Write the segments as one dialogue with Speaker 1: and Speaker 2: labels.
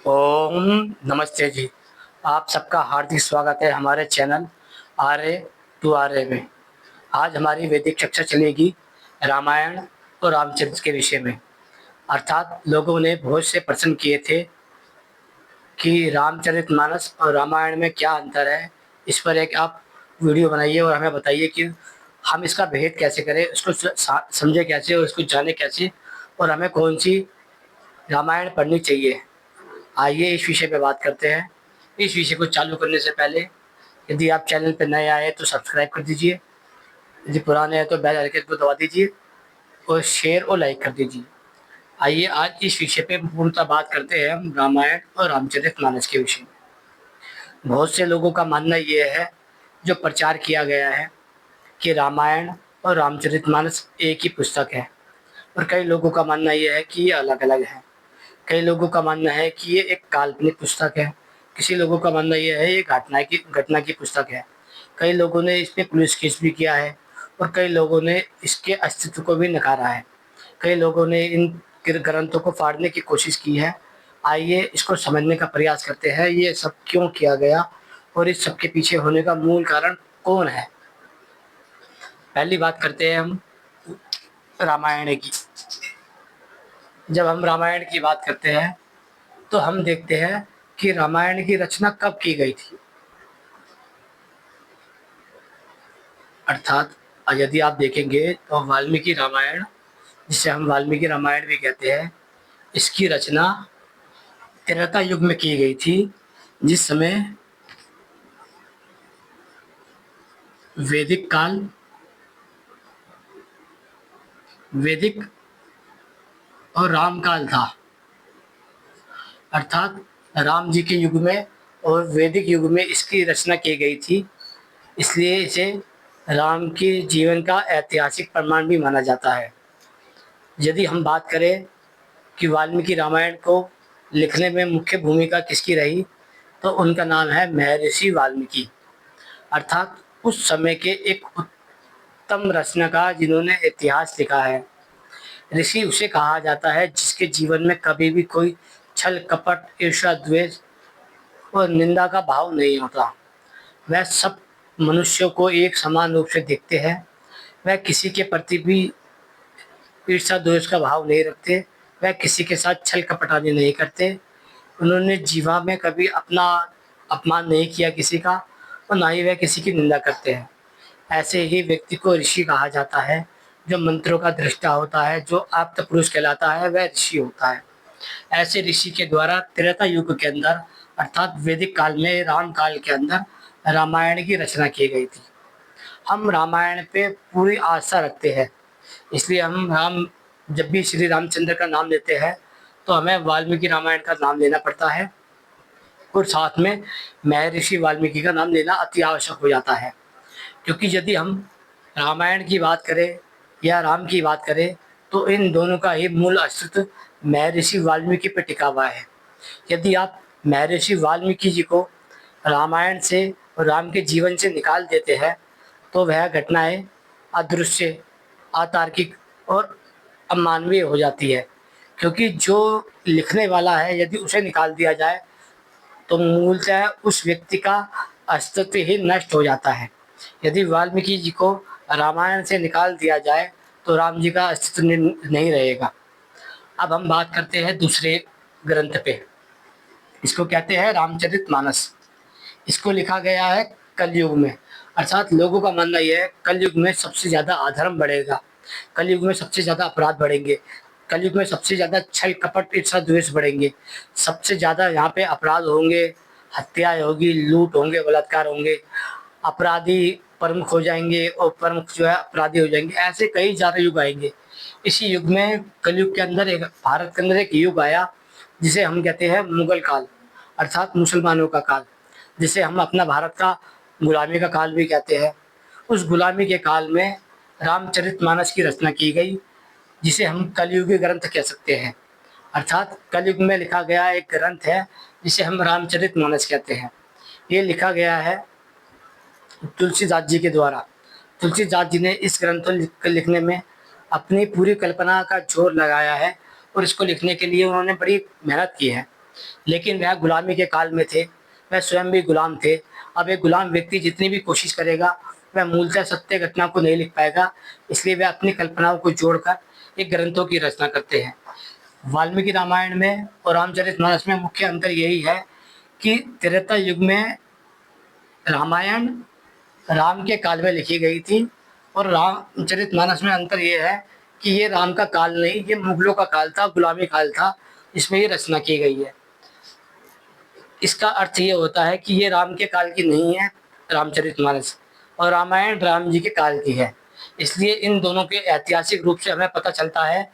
Speaker 1: ओम नमस्ते जी। आप सबका हार्दिक स्वागत है हमारे चैनल आर्य टू आर्य में। आज हमारी वैदिक कक्षा चलेगी रामायण और रामचरित के विषय में। अर्थात लोगों ने बहुत से प्रश्न किए थे कि रामचरितमानस और रामायण में क्या अंतर है। इस पर एक आप वीडियो बनाइए और हमें बताइए कि हम इसका भेद कैसे करें, उसको समझे कैसे और उसको जाने कैसे, और हमें कौन सी रामायण पढ़नी चाहिए। आइए इस विषय पे बात करते हैं। इस विषय को चालू करने से पहले यदि आप चैनल पर नए आए तो सब्सक्राइब कर दीजिए, यदि पुराने हैं तो बेल आइकन को दबा दीजिए और शेयर और लाइक कर दीजिए। आइए आज इस विषय पे पूर्णतः बात करते हैं हम रामायण और रामचरितमानस के विषय में। बहुत से लोगों का मानना ये है, जो प्रचार किया गया है, कि रामायण और रामचरितमानस एक ही पुस्तक है, और कई लोगों का मानना ये है कि ये अलग अलग है। कई लोगों का मानना है कि ये एक काल्पनिक पुस्तक है, किसी लोगों का मानना ये है ये घटना की पुस्तक है। कई लोगों ने इस पे पुलिस केस भी किया है और कई लोगों ने इसके अस्तित्व को भी नकारा है। कई लोगों ने इन ग्रंथों को फाड़ने की कोशिश की है। आइए इसको समझने का प्रयास करते हैं, ये सब क्यों किया गया और इस सब के पीछे होने का मूल कारण कौन है। पहली बात करते हैं हम रामायण की। जब हम रामायण की बात करते हैं तो हम देखते हैं कि रामायण की रचना कब की गई थी। अर्थात यदि आप देखेंगे तो वाल्मीकि रामायण, जिसे हम वाल्मीकि रामायण भी कहते हैं, इसकी रचना त्रेता युग में की गई थी, जिस समय वैदिक काल, वैदिक और राम काल था। अर्थात राम जी के युग में और वैदिक युग में इसकी रचना की गई थी, इसलिए इसे राम के जीवन का ऐतिहासिक प्रमाण भी माना जाता है। यदि हम बात करें कि वाल्मीकि रामायण को लिखने में मुख्य भूमिका किसकी रही, तो उनका नाम है महर्षि वाल्मीकि। अर्थात उस समय के एक उत्तम रचनाकार जिन्होंने इतिहास लिखा है। ऋषि उसे कहा जाता है जिसके जीवन में कभी भी कोई छल कपट, ईर्ष्या, द्वेष और निंदा का भाव नहीं होता। वह सब मनुष्यों को एक समान रूप से देखते हैं। वह किसी के प्रति भी ईर्ष्या द्वेष का भाव नहीं रखते। वह किसी के साथ छल कपटानी नहीं करते। उन्होंने जीवा में कभी अपना अपमान नहीं किया किसी का, और ना ही वह किसी की निंदा करते हैं। ऐसे ही व्यक्ति को ऋषि कहा जाता है। जो मंत्रों का दृष्टा होता है, जो आप्त पुरुष कहलाता है, वह ऋषि होता है। ऐसे ऋषि के द्वारा त्रेता युग के अंदर, अर्थात वैदिक काल में, राम काल के अंदर रामायण की रचना की गई थी। हम रामायण पे पूरी आस्था रखते हैं, इसलिए हम जब भी श्री रामचंद्र का नाम लेते हैं तो हमें वाल्मीकि रामायण का नाम लेना पड़ता है, और साथ में महर्षि वाल्मीकि का नाम लेना अति आवश्यक हो जाता है। क्योंकि यदि हम रामायण की बात करें या राम की बात करें तो इन दोनों का ही मूल अस्तित्व महर्षि वाल्मीकि पर टिका हुआ है। यदि आप महर्षि वाल्मीकि जी को रामायण से और राम के जीवन से निकाल देते हैं तो वह घटनाएं अदृश्य, अतार्किक और अमानवीय हो जाती है। क्योंकि जो लिखने वाला है यदि उसे निकाल दिया जाए तो मूलतः उस व्यक्ति का अस्तित्व ही नष्ट हो जाता है। यदि वाल्मीकि जी को रामायण से निकाल दिया जाए तो राम जी का अस्तित्व नहीं रहेगा। अब हम बात करते हैं दूसरे ग्रंथ पे। इसको कहते हैं रामचरितमानस। इसको लिखा गया है कलयुग में। अर्थात लोगों का मानना यह है कलयुग में सबसे ज़्यादा अधर्म बढ़ेगा, कलयुग में सबसे ज़्यादा अपराध बढ़ेंगे, कलयुग में सबसे ज़्यादा छल कपट ईर्ष्या द्वेष बढ़ेंगे, सबसे ज़्यादा यहाँ पे अपराध होंगे, हत्याएं होगी, लूट होंगे, बलात्कार होंगे, अपराधी प्रमुख हो जाएंगे और प्रमुख जो है अपराधी हो जाएंगे। ऐसे कई ज़्यादा युग आएंगे। इसी युग में कलयुग के अंदर एक भारत के अंदर एक युग आया जिसे हम कहते हैं मुगल काल, अर्थात मुसलमानों का काल, जिसे हम अपना भारत का गुलामी का काल भी कहते हैं। उस गुलामी के काल में रामचरितमानस की रचना की गई, जिसे हम कलयुगी ग्रंथ कह सकते हैं। अर्थात कलयुग में लिखा गया एक ग्रंथ है जिसे हम रामचरितमानस कहते हैं। ये लिखा गया है तुलसीदास जी के द्वारा। तुलसीदास जी ने इस ग्रंथ को लिखने में अपनी पूरी कल्पना का जोर लगाया है, और इसको लिखने के लिए उन्होंने बड़ी मेहनत की है। लेकिन वह गुलामी के काल में थे, वह स्वयं भी गुलाम थे। अब एक गुलाम व्यक्ति जितनी भी कोशिश करेगा, वह मूलतः सत्य घटना को नहीं लिख पाएगा, इसलिए वह अपनी कल्पनाओं को जोड़कर एक ग्रंथों की रचना करते हैं। वाल्मीकि रामायण में और रामचरितमानस में मुख्य अंतर यही है कि त्रेता युग में रामायण राम के काल में लिखी गई थी और रामचरितमानस में अंतर ये है कि ये राम का काल नहीं, ये मुगलों का काल था, गुलामी काल था, इसमें ये रचना की गई है। इसका अर्थ ये होता है कि ये राम के काल की नहीं है रामचरितमानस, और रामायण राम जी के काल की है। इसलिए इन दोनों के ऐतिहासिक रूप से हमें पता चलता है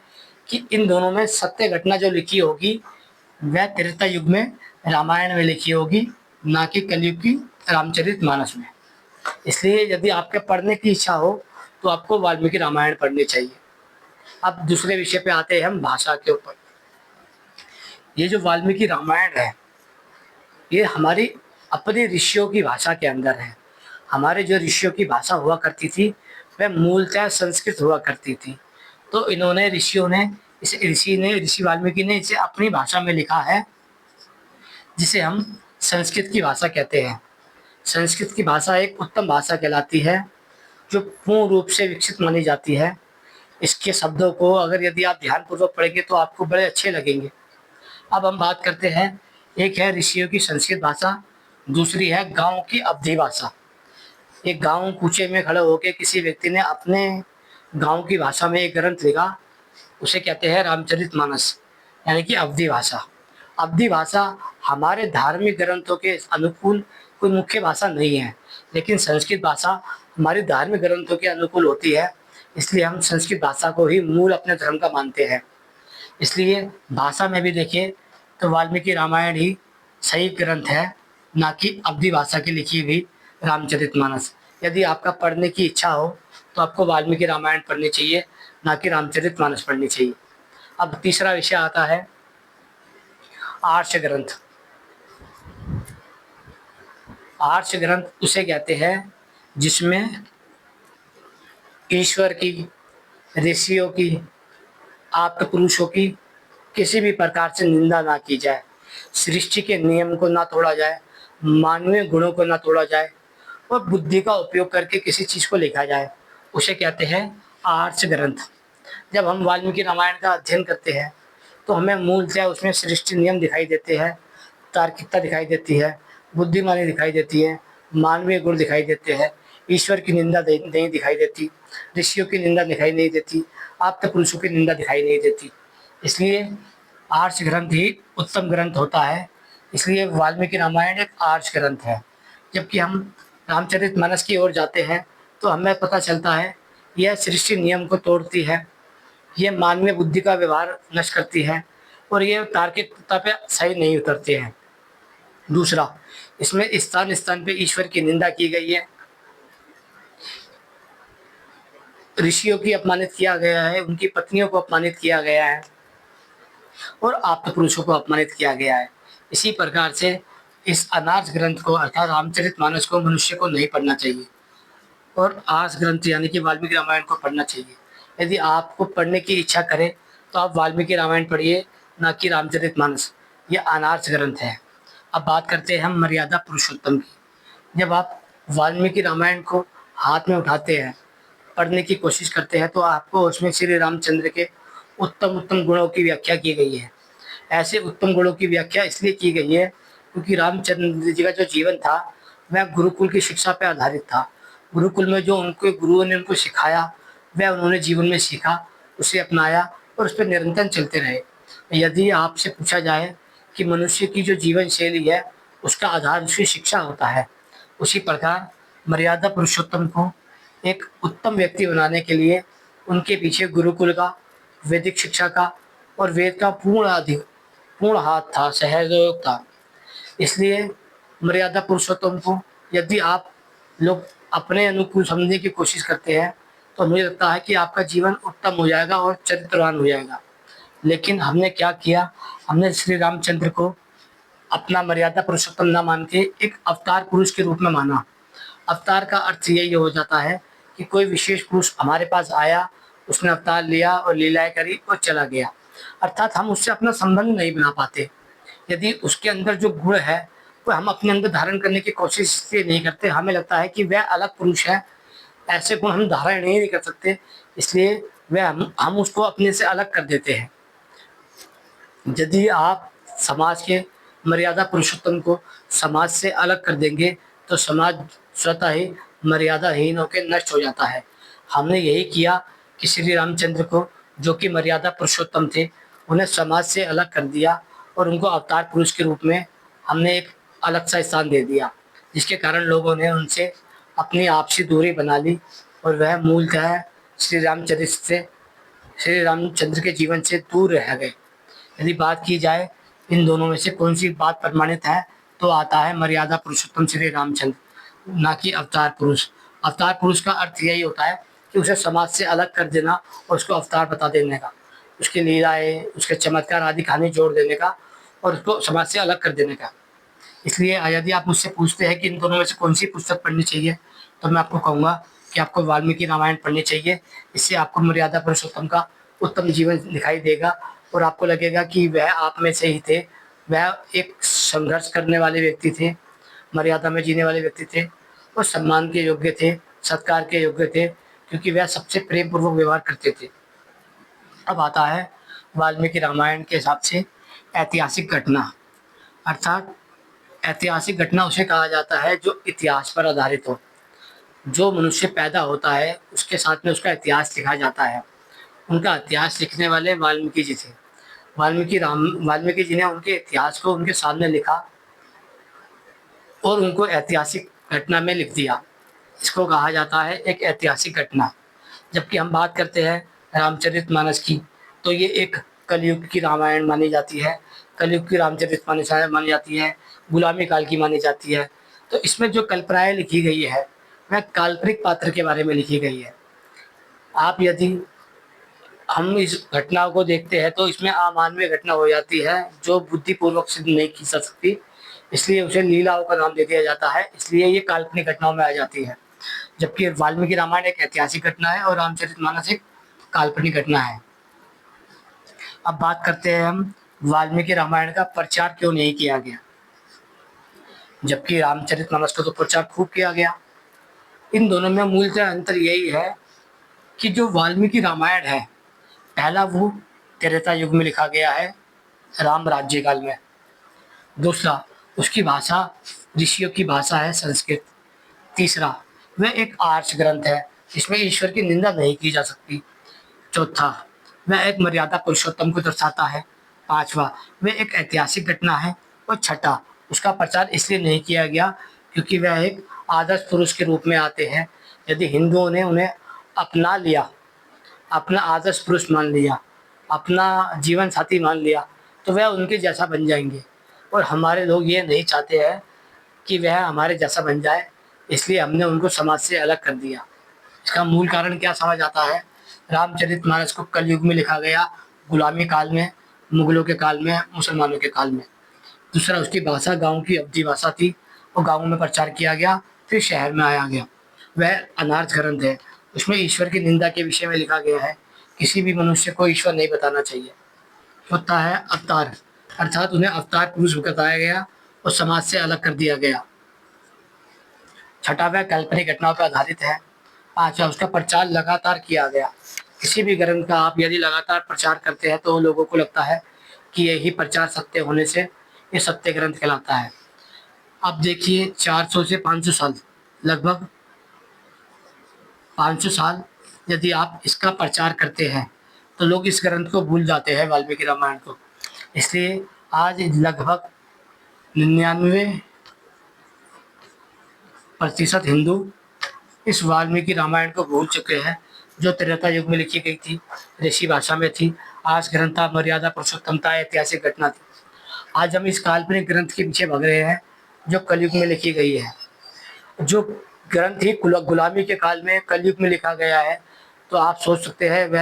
Speaker 1: कि इन दोनों में सत्य घटना जो लिखी होगी वह त्रेता युग में रामायण में लिखी होगी, ना कि कलयुग की रामचरितमानस में। इसलिए यदि आपके पढ़ने की इच्छा हो तो आपको वाल्मीकि रामायण पढ़नी चाहिए। अब दूसरे विषय पे आते हैं हम, भाषा के ऊपर। ये जो वाल्मीकि रामायण है, ये हमारी अपनी ऋषियों की भाषा के अंदर है। हमारे जो ऋषियों की भाषा हुआ करती थी वह मूलतः संस्कृत हुआ करती थी। तो इन्होंने ऋषि वाल्मीकि ने इसे अपनी भाषा में लिखा है, जिसे हम संस्कृत की भाषा कहते हैं। संस्कृत की भाषा एक उत्तम भाषा कहलाती है, जो पूर्ण रूप से विकसित मानी जाती है। इसके शब्दों को अगर यदि आप ध्यानपूर्वक पढ़ेंगे तो आपको बड़े अच्छे लगेंगे। अब हम बात करते हैं, एक है ऋषियों की संस्कृत भाषा, दूसरी है गाँव की अवधी भाषा। एक गाँव कूचे में खड़े होकर किसी व्यक्ति ने अपने गाँव की भाषा में एक ग्रंथ लिखा, उसे कहते हैं रामचरितमानस, यानी कि अवधी भाषा। अवधी भाषा हमारे धार्मिक ग्रंथों के अनुकूल कोई मुख्य भाषा नहीं है, लेकिन संस्कृत भाषा हमारी धार्मिक ग्रंथों के अनुकूल होती है, इसलिए हम संस्कृत भाषा को ही मूल अपने धर्म का मानते हैं। इसलिए भाषा में भी देखिए तो वाल्मीकि रामायण ही सही ग्रंथ है, ना कि अवधी भाषा की लिखी हुई रामचरितमानस। यदि आपका पढ़ने की इच्छा हो तो आपको वाल्मीकि रामायण पढ़नी चाहिए, ना कि रामचरितमानस पढ़नी चाहिए। अब तीसरा विषय आता है आर्ष ग्रंथ। आर्ष ग्रंथ उसे कहते हैं जिसमें ईश्वर की, ऋषियों की, आप्त पुरुषों की किसी भी प्रकार से निंदा ना की जाए, सृष्टि के नियम को ना तोड़ा जाए, मानवीय गुणों को ना तोड़ा जाए और बुद्धि का उपयोग करके किसी चीज़ को लिखा जाए, उसे कहते हैं आर्ष ग्रंथ। जब हम वाल्मीकि रामायण का अध्ययन करते हैं तो हमें मूलतः उसमें सृष्टि नियम दिखाई देते हैं, तार्किकता दिखाई देती है, बुद्धिमानी दिखाई देती है, मानवीय गुण दिखाई देते हैं, ईश्वर की निंदा नहीं दिखाई देती, ऋषियों की निंदा दिखाई नहीं देती, आप्त पुरुषों की निंदा दिखाई नहीं देती। इसलिए आर्ष ग्रंथ ही उत्तम ग्रंथ होता है, इसलिए वाल्मीकि रामायण एक आर्ष ग्रंथ है। जबकि हम रामचरितमानस की ओर जाते हैं तो हमें पता चलता है यह सृष्टि नियम को तोड़ती है, ये मानवीय बुद्धि का व्यवहार नष्ट करती है और ये तार्किकता पे सही नहीं उतरते हैं। दूसरा, इसमें स्थान स्थान पे ईश्वर की निंदा की गई है, ऋषियों की अपमानित किया गया है, उनकी पत्नियों को अपमानित किया गया है और आप्त पुरुषों को अपमानित किया गया है। इसी प्रकार से इस अनार्ष ग्रंथ को अर्थात रामचरितमानस को मनुष्य को नहीं पढ़ना चाहिए और आर्ष ग्रंथ यानी कि वाल्मीकि रामायण को पढ़ना चाहिए। यदि आपको पढ़ने की इच्छा करें तो आप वाल्मीकि रामायण पढ़िए, ना कि रामचरितमानस, ये अनार्ष ग्रंथ है। अब बात करते हैं हम मर्यादा पुरुषोत्तम की। जब आप वाल्मीकि रामायण को हाथ में उठाते हैं, पढ़ने की कोशिश करते हैं, तो आपको उसमें श्री रामचंद्र के उत्तम उत्तम गुणों की व्याख्या की गई है। ऐसे उत्तम गुणों की व्याख्या इसलिए की गई है क्योंकि रामचंद्र जी का जो जीवन था वह गुरुकुल की शिक्षा पर आधारित था। गुरुकुल में जो उनके गुरुओं ने उनको सिखाया वह उन्होंने जीवन में सीखा, उसे अपनाया और उस पर निरंतर चलते रहे। यदि आपसे पूछा जाए कि मनुष्य की जो जीवन शैली है उसका आधार उसकी शिक्षा होता है, उसी प्रकार मर्यादा पुरुषोत्तम को एक उत्तम व्यक्ति बनाने के लिए उनके पीछे गुरुकुल का, वैदिक शिक्षा का और वेद का पूर्ण हाथ था, सहयोग था। इसलिए मर्यादा पुरुषोत्तम को यदि आप लोग अपने अनुकूल समझने की कोशिश करते हैं तो मुझे लगता है कि आपका जीवन उत्तम हो जाएगा और चरित्रवान हो जाएगा। लेकिन हमने क्या किया, हमने श्री रामचंद्र को अपना मर्यादा पुरुषोत्तम न मान के एक अवतार पुरुष के रूप में माना। अवतार का अर्थ यही हो जाता है कि कोई विशेष पुरुष हमारे पास आया, उसने अवतार लिया और लीलाएं करी और चला गया, अर्थात हम उससे अपना संबंध नहीं बना पाते। यदि उसके अंदर जो गुण है वो हम अपने अंदर धारण करने की कोशिश इसलिए नहीं करते, हमें लगता है कि वह अलग पुरुष है, ऐसे गुण हम धारण नहीं कर सकते, इसलिए वह हम उसको अपने से अलग कर देते हैं। यदि आप समाज के मर्यादा पुरुषोत्तम को समाज से अलग कर देंगे तो समाज स्वतः ही मर्यादाहीन होकर नष्ट हो जाता है। हमने यही किया कि श्री रामचंद्र को, जो कि मर्यादा पुरुषोत्तम थे, उन्हें समाज से अलग कर दिया और उनको अवतार पुरुष के रूप में हमने एक अलग सा स्थान दे दिया, जिसके कारण लोगों ने उनसे अपनी आपसी दूरी बना ली और वह मूलतः श्री रामचंद्र के जीवन से दूर रह गए। यदि बात की जाए इन दोनों में से कौन सी बात प्रमाणित है, तो आता है मर्यादा पुरुषोत्तम श्री रामचंद्र, ना कि अवतार पुरुष। अवतार पुरुष का अर्थ यही होता है कि उसे समाज से अलग कर देना और उसको अवतार बता देने का, उसकी लीलाएं, उसके चमत्कार आदि कहानी जोड़ देने का और उसको समाज से अलग कर देने का। इसलिए यदि आप मुझसे पूछते हैं कि इन दोनों में से कौन सी पुस्तक पढ़नी चाहिए, तो मैं आपको कहूँगा कि आपको वाल्मीकि रामायण पढ़नी चाहिए। इससे आपको मर्यादा पुरुषोत्तम का उत्तम जीवन दिखाई देगा और आपको लगेगा कि वह आप में से ही थे, वह एक संघर्ष करने वाले व्यक्ति थे, मर्यादा में जीने वाले व्यक्ति थे और सम्मान के योग्य थे, सत्कार के योग्य थे, क्योंकि वह सबसे प्रेम पूर्वक व्यवहार करते थे। अब आता है वाल्मीकि रामायण के हिसाब से ऐतिहासिक घटना, अर्थात ऐतिहासिक घटना उसे कहा जाता है जो इतिहास पर आधारित हो। जो मनुष्य पैदा होता है उसके साथ में उसका इतिहास लिखा जाता है। उनका इतिहास लिखने वाले वाल्मीकि जी थे। वाल्मीकि जी ने उनके इतिहास को उनके सामने लिखा और उनको ऐतिहासिक घटना में लिख दिया। इसको कहा जाता है एक ऐतिहासिक घटना। जबकि हम बात करते हैं रामचरितमानस की, तो ये एक कलयुग की रामायण मानी जाती है, कलयुग की रामचरितमानस मानी जाती है, गुलामी काल की मानी जाती है। तो इसमें जो कल्पनाएँ लिखी गई है वह काल्पनिक पात्र के बारे में लिखी गई है। आप यदि हम इस घटना को देखते हैं तो इसमें अमानवीय घटना हो जाती है जो बुद्धिपूर्वक सिद्ध नहीं की जा सकती, इसलिए उसे लीलाओं का नाम दे दिया जाता है, इसलिए ये काल्पनिक घटनाओं में आ जाती है। जबकि वाल्मीकि रामायण एक ऐतिहासिक घटना है और रामचरितमानस एक काल्पनिक घटना है। अब बात करते हैं हम वाल्मीकि रामायण का प्रचार क्यों नहीं किया गया, जबकि रामचरितमानस का तो प्रचार खूब किया गया। इन दोनों में मूलतः अंतर यही है कि जो वाल्मीकि रामायण है, पहला वो त्रेता युग में लिखा गया है, राम राज्य काल में। दूसरा, उसकी भाषा ऋषियों की भाषा है संस्कृत। तीसरा, वह एक आर्ष ग्रंथ है जिसमें ईश्वर की निंदा नहीं की जा सकती। चौथा, वह एक मर्यादा पुरुषोत्तम को दर्शाता है। पांचवा, वह एक ऐतिहासिक घटना है। और छठा, उसका प्रचार इसलिए नहीं किया गया क्योंकि वह एक आदर्श पुरुष के रूप में आते हैं। यदि हिंदुओं ने उन्हें अपना लिया, अपना आदर्श पुरुष मान लिया, अपना जीवन साथी मान लिया, तो वह उनके जैसा बन जाएंगे। और हमारे लोग ये नहीं चाहते हैं कि वह हमारे जैसा बन जाए, इसलिए हमने उनको समाज से अलग कर दिया। इसका मूल कारण क्या समझ आता है? रामचरितमानस को कलयुग में लिखा गया, गुलामी काल में, मुगलों के काल में, मुसलमानों के काल में। दूसरा, उसकी भाषा गाँव की अवधी भाषा थी और गाँव में प्रचार किया गया, फिर शहर में आया गया। वह अनार्थ ग्रंथ है, उसमें ईश्वर की निंदा के विषय में लिखा गया है। किसी भी मनुष्य को ईश्वर नहीं बताना चाहिए। होता है अवतार, अर्थात उन्हें अवतार पुरुष बताया गया और समाज से अलग कर दिया गया। छठा, वह काल्पनिक घटनाओं पर आधारित है। पांचवा, उसका प्रचार लगातार किया गया। किसी भी ग्रंथ का आप यदि लगातार प्रचार करते हैं तो लोगों को लगता है कि यही प्रचार सत्य होने से ये सत्य ग्रंथ कहलाता है। अब देखिए 400 से 500 साल, लगभग 500 साल यदि आप इसका प्रचार करते हैं तो लोग इस ग्रंथ को भूल जाते हैं, वाल्मीकि रामायण को। इसलिए आज लगभग 99% हिंदू इस वाल्मीकि रामायण को भूल चुके हैं, जो त्रेता युग में लिखी गई थी, ऋषि भाषा में थी। आज ग्रंथा मर्यादा पुरुषोत्तमता ऐतिहासिक घटना थी। आज हम इस काल्पनिक ग्रंथ के पीछे भाग रहे हैं जो कलयुग में लिखी गई है। जो ग्रंथ ही गुलामी के काल में कलयुग में लिखा गया है, तो आप सोच सकते हैं वह